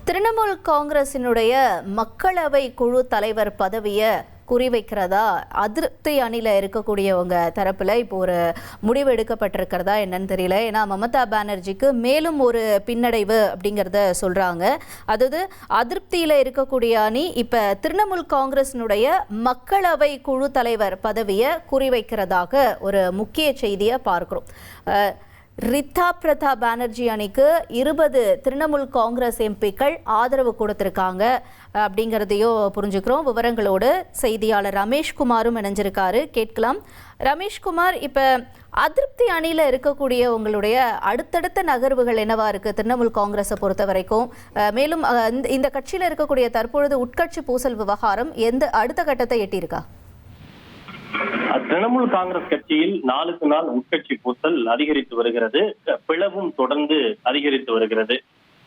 திரிணாமுல் காங்கிரசினுடைய மக்களவை குழு தலைவர் பதவியை குறிவைக்கிறதா அதிருப்தி அணியில் இருக்கக்கூடியவங்க தரப்பில் இப்போ ஒரு முடிவு எடுக்கப்பட்டிருக்கிறதா என்னன்னு தெரியல. ஏன்னா மமதா பானர்ஜிக்கு மேலும் ஒரு பின்னடைவு அப்படிங்கிறத சொல்கிறாங்க. அதாவது அதிருப்தியில் இருக்கக்கூடிய அணி இப்போ திரிணாமுல் காங்கிரசினுடைய மக்களவை குழு தலைவர் பதவியை குறிவைக்கிறதாக ஒரு முக்கிய செய்தியை பார்க்குறோம். ரித்தா பிரதா பானர்ஜி அணிக்கு 20 திரிணாமுல் காங்கிரஸ் எம்பிக்கள் ஆதரவு கொடுத்திருக்காங்க அப்படிங்கிறதையும் புரிஞ்சுக்கிறோம். விவரங்களோடு செய்தியாளர் ரமேஷ்குமாரும் இணைஞ்சிருக்காரு, கேட்கலாம். ரமேஷ்குமார், இப்போ அதிருப்தி அணியில் இருக்கக்கூடிய உங்களுடைய அடுத்தடுத்த நகர்வுகள் என்னவா இருக்கு திரிணாமுல் காங்கிரஸை பொறுத்த வரைக்கும்? மேலும் இந்த கட்சியில் இருக்கக்கூடிய தற்பொழுது உட்கட்சி பூசல் விவகாரம் எந்த அடுத்த கட்டத்தை எட்டியிருக்கா? திரிணாமுல் காங்கிரஸ் கட்சியில் நாளுக்கு நாள் உட்கட்சி பூசல் அதிகரித்து வருகிறது, பிளவும் தொடர்ந்து அதிகரித்து வருகிறது.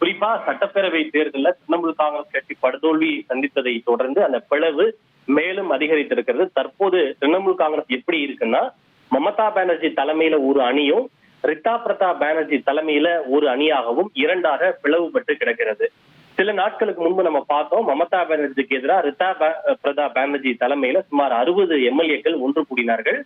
குறிப்பா சட்டப்பேரவை தேர்தலில் திரிணாமுல் காங்கிரஸ் கட்சி படுதோல்வி சந்தித்ததை தொடர்ந்து அந்த பிளவு மேலும் அதிகரித்திருக்கிறது. தற்போது திரிணாமுல் காங்கிரஸ் எப்படி இருக்குன்னா, மமதா பானர்ஜி தலைமையில ஒரு அணியும் ரித்தா பிரதா பானர்ஜி தலைமையில ஒரு அணியாகவும் இரண்டாக பிளவுபட்டு கிடக்கிறது. சில நாட்களுக்கு முன்பு நம்ம பார்த்தோம், மமதா பானர்ஜிக்கு எதிராக ரித்தா பிரதா பானர்ஜி தலைமையில சுமார் 60 எம்எல்ஏக்கள் ஒன்று கூடினார்கள்.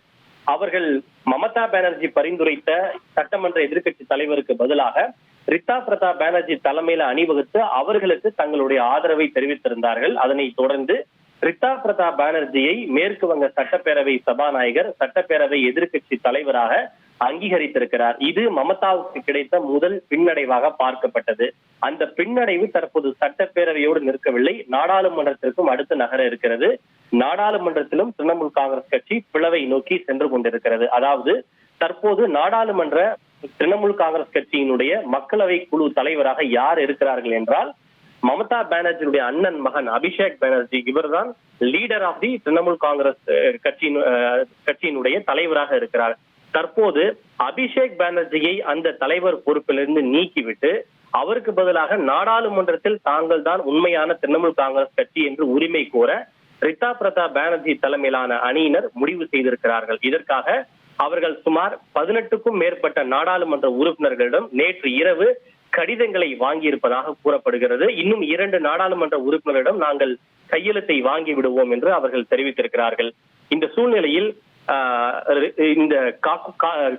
அவர்கள் மமதா பானர்ஜி பரிந்துரைத்த சட்டமன்ற எதிர்க்கட்சி தலைவருக்கு பதிலாக ரித்தா பிரதா பானர்ஜி தலைமையில அணிவகுத்து அவர்களுக்கு தங்களுடைய ஆதரவை தெரிவித்திருந்தார்கள். அதனை தொடர்ந்து ரித்தா பிரதா பானர்ஜியை மேற்கு வங்க சட்டப்பேரவை சபாநாயகர் சட்டப்பேரவை எதிர்க்கட்சி தலைவராக அங்கீகரித்திருக்கிறார். இது மமதாவுக்கு கிடைத்த முதல் பின்னடைவாக பார்க்கப்பட்டது. அந்த பின்னடைவு தற்போது சட்டப்பேரவையோடு நிற்கவில்லை, நாடாளுமன்றத்திற்கும் அடுத்து நகர இருக்கிறது. நாடாளுமன்றத்திலும் திரிணாமுல் காங்கிரஸ் கட்சி பிளவை நோக்கி சென்று கொண்டிருக்கிறது. அதாவது தற்போது நாடாளுமன்ற திரிணாமுல் காங்கிரஸ் கட்சியினுடைய மக்களவை குழு தலைவராக யார் இருக்கிறார்கள் என்றால், மமதா பானர்ஜியுடைய அண்ணன் மகன் அபிஷேக் பானர்ஜி. இவர்தான் leader of the Trinamool Congress கட்சியினுடைய தலைவராக இருக்கிறார். தற்போது அபிஷேக் பானர்ஜியை அந்த தலைவர் பொறுப்பிலிருந்து நீக்கிவிட்டு அவருக்கு பதிலாக நாடாளுமன்றத்தில் தாங்கள் தான் உண்மையான திரிணாமுல் காங்கிரஸ் கட்சி என்று உரிமை கோர ரித்தா பிரதா பானர்ஜி தலைமையிலான அணியினர் முடிவு செய்திருக்கிறார்கள். இதற்காக அவர்கள் சுமார் 18க்கும் மேற்பட்ட நாடாளுமன்ற உறுப்பினர்களிடம் நேற்று இரவு கடிதங்களை வாங்கியிருப்பதாக கூறப்படுகிறது. இன்னும் 2 நாடாளுமன்ற உறுப்பினரிடம் நாங்கள் கையெழுத்தை வாங்கி விடுவோம் என்று அவர்கள் தெரிவித்திருக்கிறார்கள். இந்த சூழ்நிலையில் இந்த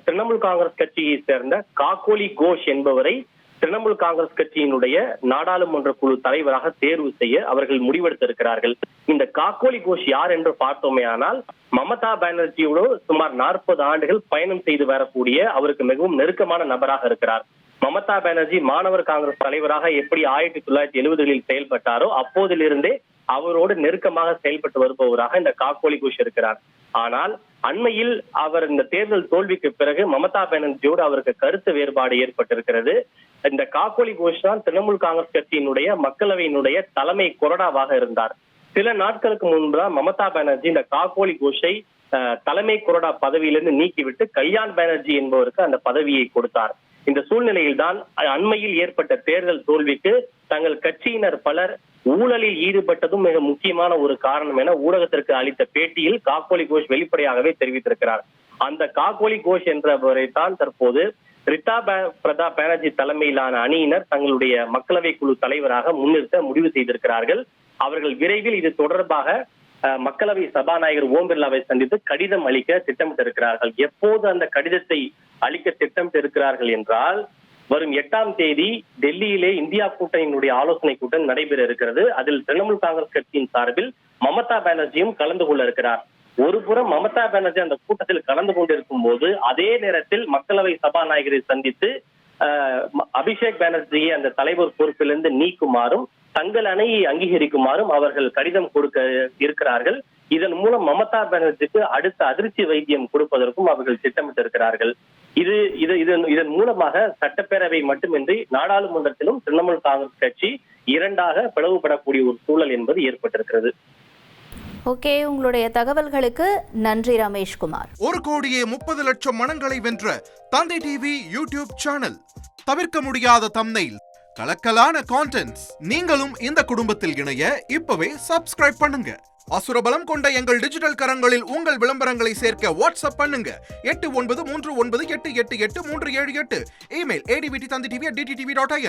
திரிணாமுல் காங்கிரஸ் கட்சியை சேர்ந்த காக்கோலி கோஷ் என்பவரை திரிணாமுல் காங்கிரஸ் கட்சியினுடைய நாடாளுமன்ற குழு தலைவராக தேர்வு செய்ய அவர்கள் முடிவெடுத்திருக்கிறார்கள். இந்த காக்கோலி கோஷ் யார் என்று பார்த்தோமே ஆனால், மமதா பானர்ஜியோடு சுமார் 40 ஆண்டுகள் பயணம் செய்து வரக்கூடிய அவருக்கு மிகவும் நெருக்கமான நபராக இருக்கிறார். மமதா பானர்ஜி மாணவர் காங்கிரஸ் தலைவராக எப்படி 1970களில் செயல்பட்டாரோ அப்போதிலிருந்தே அவரோடு நெருக்கமாக செயல்பட்டு வருபவராக இந்த காக்கோலி கோஷ் இருக்கிறார். ஆனால் அண்மையில் அவர் இந்த தேர்தல் தோல்விக்கு பிறகு மமதா பானர்ஜியோடு அவருக்கு கருத்து வேறுபாடு ஏற்பட்டிருக்கிறது. இந்த காக்கோலி கோஷ் தான் திரிணாமுல் காங்கிரஸ் கட்சியினுடைய மக்களவையினுடைய தலைமை கொறடாவாக இருந்தார். சில நாட்களுக்கு முன்புதான் மமதா பானர்ஜி இந்த காக்கோலி கோஷை தலைமை கொறடா பதவியிலிருந்து நீக்கிவிட்டு கல்யாண் பானர்ஜி என்பவருக்கு அந்த பதவியை கொடுத்தார். இந்த சூழ்நிலையில் தான் அண்மையில் ஏற்பட்ட தேர்தல் தோல்விக்கு தங்கள் கட்சியினர் பலர் ஊழலில் ஈடுபட்டதும் மிக முக்கியமான ஒரு காரணம் என ஊடகத்திற்கு அளித்த பேட்டியில் காக்கோலி கோஷ் வெளிப்படையாகவே தெரிவித்திருக்கிறார். அந்த காக்கோலி கோஷ் என்றவரை தான் தற்போது ரித்தா பிரதா பானர்ஜி தலைமையிலான அணியினர் தங்களுடைய மக்களவை குழு தலைவராக முன்னிறுத்த முடிவு செய்திருக்கிறார்கள். அவர்கள் விரைவில் இது தொடர்பாக மக்களவை சபாநாயகர் ஓம் பிர்லாவை சந்தித்து கடிதம் அளிக்க திட்டமிட்டிருக்கிறார்கள். எப்போது அந்த கடிதத்தை அளிக்க திட்டமிட்டிருக்கிறார்கள் என்றால், வரும் 8ஆம் தேதி டெல்லியிலே இந்தியா கூட்டணியினுடைய ஆலோசனை கூட்டம் நடைபெற இருக்கிறது. அதில் திரிணாமுல் காங்கிரஸ் கட்சியின் சார்பில் மமதா பானர்ஜியும் கலந்து கொள்ள இருக்கிறார். ஒரு புறம் மமதா பானர்ஜி அந்த கூட்டத்தில் கலந்து கொண்டிருக்கும் போது அதே நேரத்தில் மக்களவை சபாநாயகரை சந்தித்து அபிஷேக் பானர்ஜியை அந்த தலைவர் பொறுப்பிலிருந்து நீக்குமாறும் தங்கள் அணியை அங்கீகரிக்குமாறும் அவர்கள் கடிதம் கொடுக்க இருக்கிறார்கள். இதன் மூலம் மமதா பானர்ஜிக்கு அடுத்த அதிர்ச்சி வைத்தியம் கொடுப்பதற்கும் அவர்கள் திட்டமிட்டிருக்கிறார்கள். இதன் மூலமாக சட்டப்பேரவை மட்டுமின்றி நாடாளுமன்றத்திலும் திரிணாமுல் காங்கிரஸ் கட்சி இரண்டாக பிளவுபடக்கூடிய ஒரு சூழல் என்பது ஏற்பட்டிருக்கிறது. ஓகே, உங்களுடைய தகவல்களுக்கு நன்றி ரமேஷ்குமார். 1,30,00,000 மனங்களை வென்ற தந்தை டிவி யூடியூப் சேனல். தவிர்க்க முடியாத தம்ப்நெயில், கலக்கலான கான்டென்ட்ஸ். நீங்களும் இந்த குடும்பத்தில் இணைய இப்பவே சப்ஸ்கிரைப் பண்ணுங்க. அசுரபலம் கொண்ட எங்கள் டிஜிட்டல் கரங்களில் உங்கள் விளம்பரங்களை சேர்க்க வாட்ஸ்அப் பண்ணுங்க 8939888838. Email advttv@dttv.in.